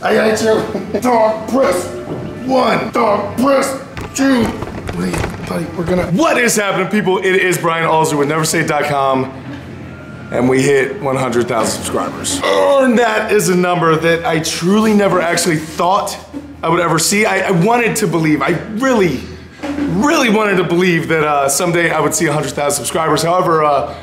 I hate you. Dog press 1, dog press 2. Buddy, we're gonna. What is happening, people? It is Brian Alsruhe with NEVERsate.com, and we hit 100,000 subscribers. And that is a number that I truly never actually thought I would ever see. I wanted to believe. I really wanted to believe that someday I would see 100,000 subscribers. However,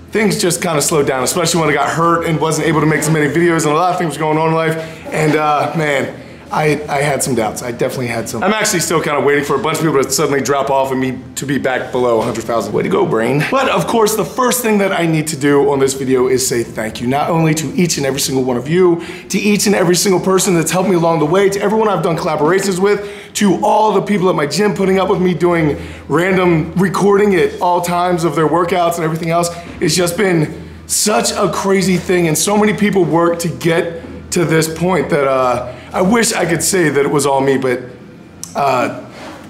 things just kind of slowed down, especially when I got hurt and wasn't able to make so many videos, and a lot of things were going on in life. And man, I had some doubts. I definitely had some. I'm actually still kind of waiting for a bunch of people to suddenly drop off and me to be back below 100,000. Way to go, brain. But of course, the first thing that I need to do on this video is say thank you, not only to each and every single one of you, to each and every single person that's helped me along the way, to everyone I've done collaborations with, to all the people at my gym putting up with me doing random recording at all times of their workouts and everything else. It's just been such a crazy thing, and so many people work to get to this point that I wish I could say that it was all me, but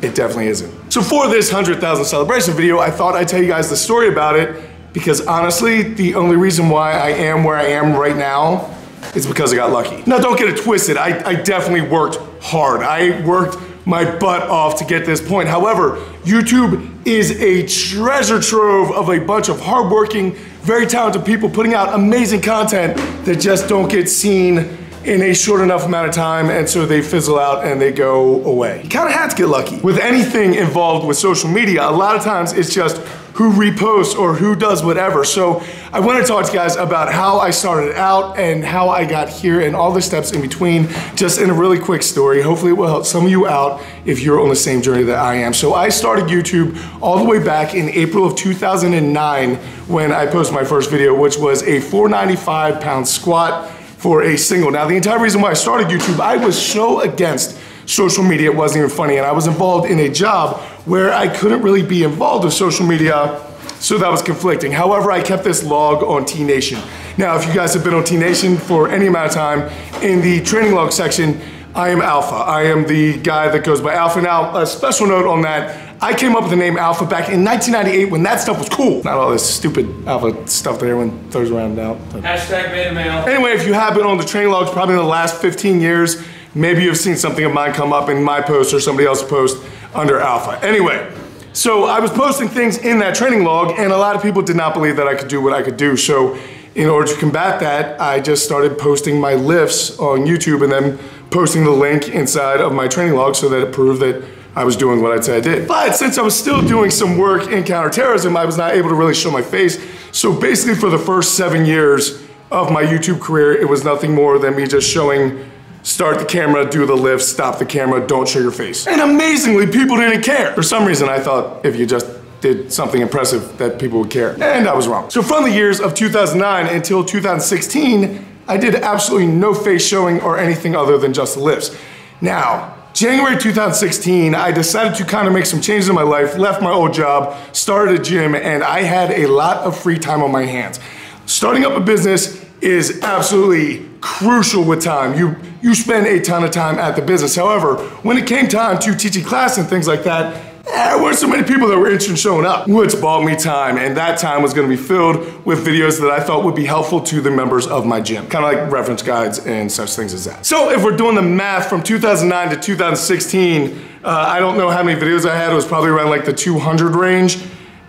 it definitely isn't. So for this 100,000 celebration video, I thought I'd tell you guys the story about it, because honestly, the only reason why I am where I am right now is because I got lucky. Now, don't get it twisted. I definitely worked hard. I worked my butt off to get this point. However, YouTube is a treasure trove of a bunch of hardworking, very talented people putting out amazing content that just don't get seen in a short enough amount of time, and so they fizzle out and they go away. You kind of have to get lucky. With anything involved with social media, a lot of times it's just who reposts or who does whatever. So I want to talk to you guys about how I started out and how I got here and all the steps in between, just in a really quick story. Hopefully it will help some of you out if you're on the same journey that I am. So I started YouTube all the way back in April of 2009 when I posted my first video, which was a 495-pound squat for a single. Now, the entire reason why I started YouTube, I was so against social media, it wasn't even funny, and I was involved in a job where I couldn't really be involved with social media, so that was conflicting. However, I kept this log on T Nation. Now, if you guys have been on T Nation for any amount of time, in the training log section, I am Alpha. I am the guy that goes by Alpha. Now, a special note on that, I came up with the name Alpha back in 1998 when that stuff was cool. Not all this stupid Alpha stuff that everyone throws around now. Hashtag beta male. Anyway, if you have been on the training logs probably in the last 15 years, maybe you've seen something of mine come up in my post or somebody else's post under Alpha. Anyway, so I was posting things in that training log, and a lot of people did not believe that I could do what I could do. So in order to combat that, I just started posting my lifts on YouTube and then posting the link inside of my training log so that it proved that I was doing what I'd say I did. But since I was still doing some work in counterterrorism, I was not able to really show my face. So basically for the first 7 years of my YouTube career, it was nothing more than me just showing, start the camera, do the lift, stop the camera, don't show your face. And amazingly, people didn't care. For some reason, I thought if you just did something impressive that people would care. And I was wrong. So from the years of 2009 until 2016, I did absolutely no face showing or anything other than just the lifts. Now, January 2016, I decided to kind of make some changes in my life, left my old job, started a gym, and I had a lot of free time on my hands. Starting up a business is absolutely crucial with time. You spend a ton of time at the business. However, when it came time to teaching class and things like that, there weren't so many people that were interested in showing up, which bought me time, and that time was gonna be filled with videos that I thought would be helpful to the members of my gym, kind of like reference guides and such things as that. So if we're doing the math from 2009 to 2016, I don't know how many videos I had. It was probably around like the 200 range,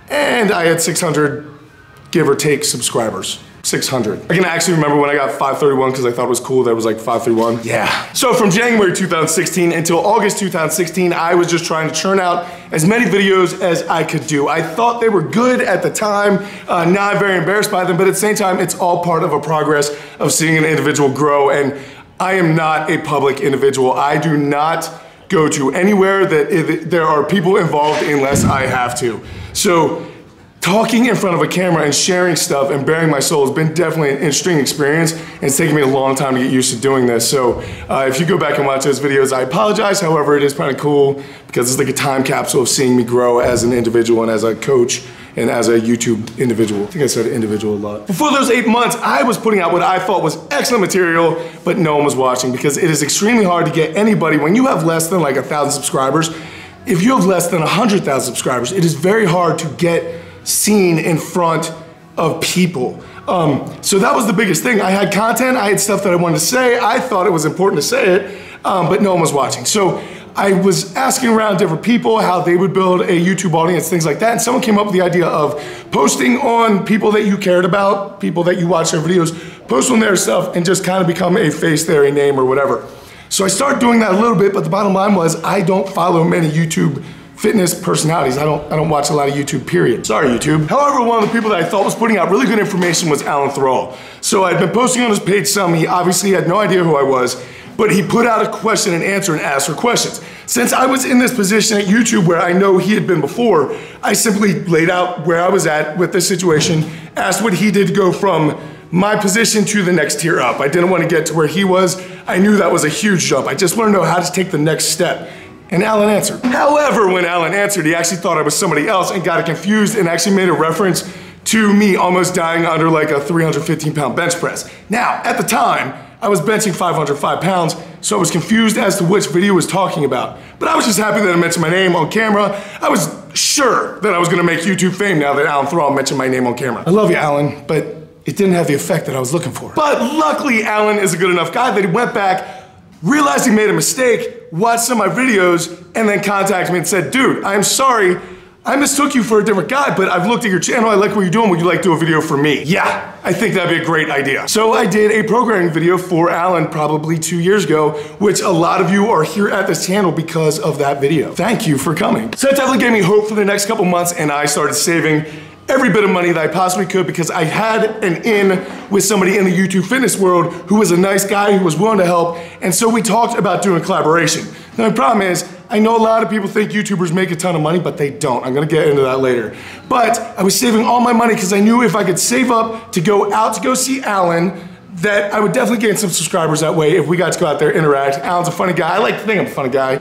and I had 600, give or take, subscribers. 600. I can actually remember when I got 531 because I thought it was cool that it was like 531. Yeah. So from January 2016 until August 2016, I was just trying to churn out as many videos as I could do. I thought they were good at the time. Now I'm very embarrassed by them, but at the same time, it's all part of a progress of seeing an individual grow, and I am not a public individual. I do not go to anywhere that there are people involved unless I have to. So talking in front of a camera and sharing stuff and bearing my soul has been definitely an interesting experience, and it's taken me a long time to get used to doing this. So if you go back and watch those videos, I apologize. However, it is kind of cool because it's like a time capsule of seeing me grow as an individual and as a coach and as a YouTube individual. I think I said individual a lot. Before those 8 months, I was putting out what I thought was excellent material, but no one was watching, because it is extremely hard to get anybody, when you have less than like 1,000 subscribers, if you have less than 100,000 subscribers, it is very hard to get seen in front of people. So that was the biggest thing. I had content, I had stuff that I wanted to say. I thought it was important to say it, but no one was watching. So I was asking around different people how they would build a YouTube audience, things like that. And someone came up with the idea of posting on people that you cared about, people that you watch their videos, post on their stuff and just kind of become a face there, a name or whatever. So I started doing that a little bit, but the bottom line was I don't follow many YouTube fitness personalities. I don't watch a lot of YouTube, period. Sorry, YouTube. However, one of the people that I thought was putting out really good information was Alan Thrall. So I'd been posting on his page some. He obviously had no idea who I was, but he put out a question and answer and asked for questions. Since I was in this position at YouTube where I know he had been before, I simply laid out where I was at with this situation, asked what he did to go from my position to the next tier up. I didn't want to get to where he was. I knew that was a huge jump. I just wanted to know how to take the next step. And Alan answered. However, when Alan answered, he actually thought I was somebody else and got confused and actually made a reference to me almost dying under like a 315-pound bench press. Now, at the time, I was benching 505 pounds, so I was confused as to which video he was talking about. But I was just happy that I mentioned my name on camera. I was sure that I was gonna make YouTube fame now that Alan Thrall mentioned my name on camera. I love you, Alan, but it didn't have the effect that I was looking for. But luckily, Alan is a good enough guy that he went back, realized he made a mistake, watched some of my videos, and then contacted me and said, dude, I'm sorry, I mistook you for a different guy, but I've looked at your channel, I like what you're doing, would you like to do a video for me? Yeah, I think that'd be a great idea. So I did a programming video for Alan probably 2 years ago, which a lot of you are here at this channel because of that video. Thank you for coming. So it definitely gave me hope for the next couple months, and I started saving every bit of money that I possibly could because I had an in with somebody in the YouTube fitness world who was a nice guy who was willing to help, and so we talked about doing a collaboration. Now the problem is, I know a lot of people think YouTubers make a ton of money, but they don't. I'm gonna get into that later. But I was saving all my money because I knew if I could save up to go out to go see Alan, that I would definitely gain some subscribers that way if we got to go out there, interact. Alan's a funny guy. I like to think I'm a funny guy.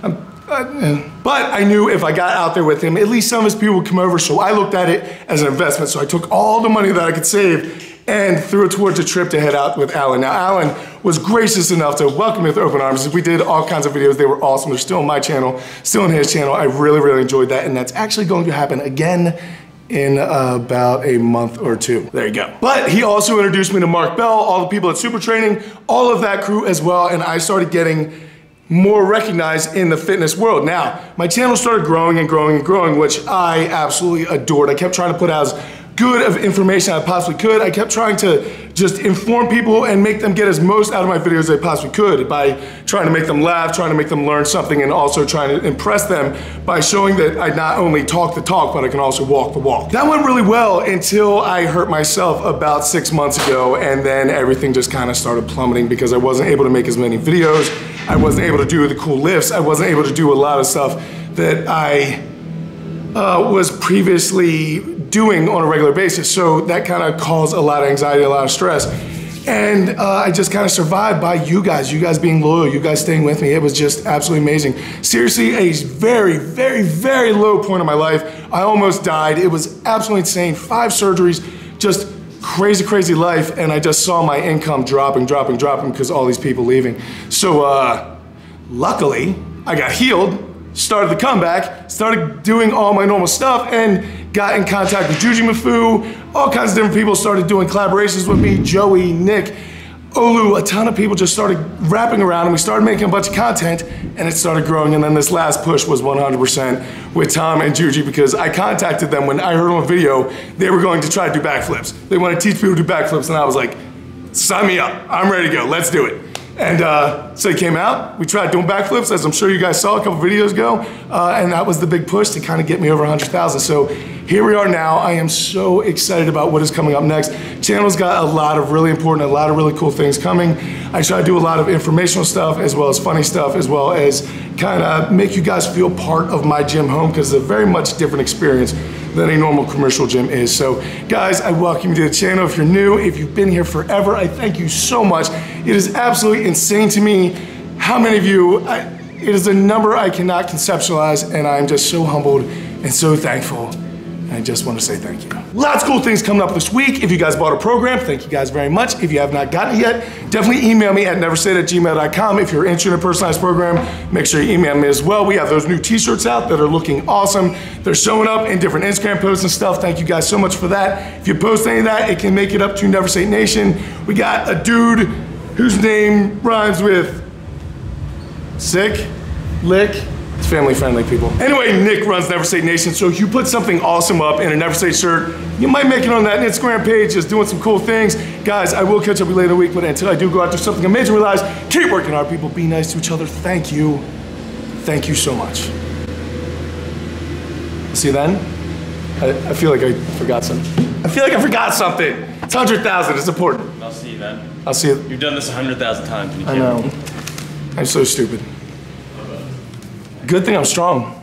But I knew if I got out there with him, at least some of his people would come over, so I looked at it as an investment. So I took all the money that I could save and threw it towards a trip to head out with Alan. Now, Alan was gracious enough to welcome me with open arms. We did all kinds of videos. They were awesome. They're still on my channel, still on his channel. I really, really enjoyed that, and that's actually going to happen again in about a month or two. There you go. But he also introduced me to Mark Bell, all the people at Super Training, all of that crew as well, and I started getting more recognized in the fitness world. Now, my channel started growing and growing and growing, which I absolutely adored. I kept trying to put out as good of information I possibly could. I kept trying to just inform people and make them get as most out of my videos as I possibly could by trying to make them laugh, trying to make them learn something, and also trying to impress them by showing that I not only talk the talk, but I can also walk the walk. That went really well until I hurt myself about 6 months ago, and then everything just kind of started plummeting because I wasn't able to make as many videos. I wasn't able to do the cool lifts. I wasn't able to do a lot of stuff that I was previously doing on a regular basis. So that kind of caused a lot of anxiety, a lot of stress. And I just kind of survived by you guys being loyal, you guys staying with me. It was just absolutely amazing. Seriously, a very, very, very low point in my life. I almost died. It was absolutely insane. 5 surgeries, just crazy, crazy life. And I just saw my income dropping because all these people leaving. So luckily, I got healed, started the comeback, started doing all my normal stuff, and got in contact with Juji Mafu. All kinds of different people started doing collaborations with me, Joey, Nick, Olu, a ton of people just started wrapping around, and we started making a bunch of content, and it started growing. And then this last push was 100% with Tom and Juji, because I contacted them when I heard on a video they were going to try to do backflips. They want to teach people to do backflips, and I was like, sign me up, I'm ready to go, let's do it. And so he came out, we tried doing backflips, as I'm sure you guys saw a couple videos ago, and that was the big push to kind of get me over 100,000. So here we are now. I am so excited about what is coming up next. Channel's got a lot of really important, a lot of really cool things coming. I try to do a lot of informational stuff, as well as funny stuff, as well as kind of make you guys feel part of my gym home, because it's a very much different experience than a normal commercial gym is. So guys, I welcome you to the channel. If you're new, if you've been here forever, I thank you so much. It is absolutely insane to me how many of you, it is a number I cannot conceptualize, and I'm just so humbled and so thankful. And I just want to say thank you. Lots of cool things coming up this week. If you guys bought a program, thank you guys very much. If you have not gotten it yet, definitely email me at neversate@gmail.com. If you're interested in a personalized program, make sure you email me as well. We have those new t-shirts out that are looking awesome. They're showing up in different Instagram posts and stuff. Thank you guys so much for that. If you post any of that, it can make it up to NEVERsate Nation. We got a dude whose name rhymes with sick, lick. It's family friendly, people. Anyway, Nick runs NEVERsate Nation, so if you put something awesome up in a NEVERsate shirt, you might make it on that Instagram page, just doing some cool things. Guys, I will catch up with you later in the week, but until I do go out do something amazing, realize, keep working hard, people. Be nice to each other. Thank you. Thank you so much. See you then. I feel like I forgot something. I feel like I forgot something. It's 100,000, it's important. I'll see you then. I'll see you. You've done this 100,000 times. I know. I'm so stupid. Good thing I'm strong.